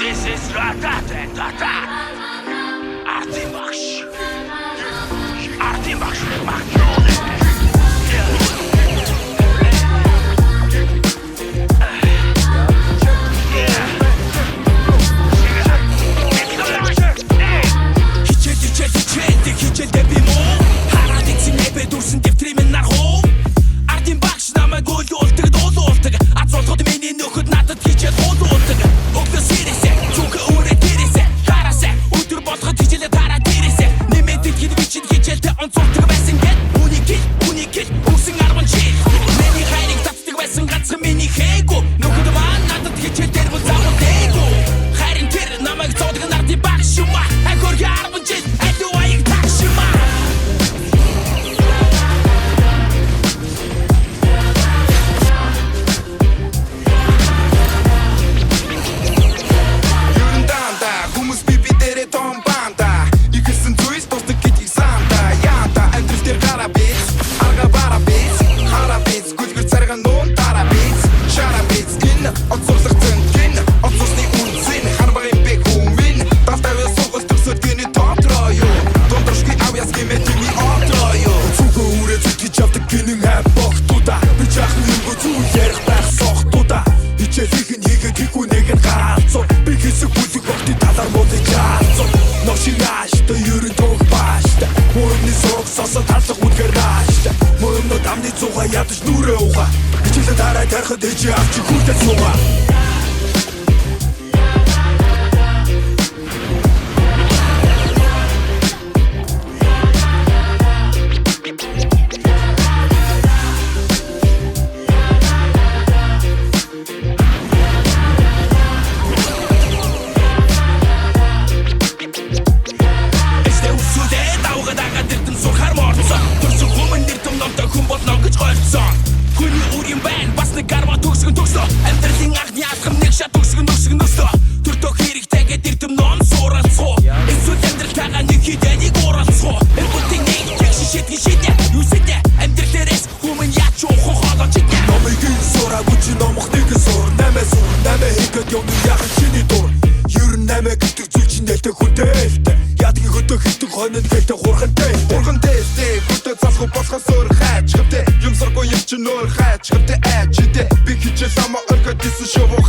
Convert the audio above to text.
This is Ratata. Artimax. Хичээлдээ би муу хараад ицэн нэбэ дурсан дэвтрийн минь нархуу ардын багш намайг уулдаг дуулуулдаг азуулхад миний нөхөд надад хичээл хуулуулдаг өглөөс ирээсэ зүг өөрөө дээрээсэ гараасэ өдөр болгоход хичээлээ тараа дээрээсэ нэмээд хэд бичин хичээлдээ онцолдог байсан гэд үнийг үсэн 10 жил миний хайрыг татдаг байсан ганцхан миний хээгүү нөхөд маань надад хичээл дээр бол заавал дээгүү хайрын тэр намайг зоодог ардын багш юм а хор 10 жил ядаж нүрээ уга хичээлээ тарай тарихад ээжээ авч хүүхдээ сууга Юм сорго юм чи нөр хайч хөвдө ачидэ би хичээл самаа өргөд дисэн шоу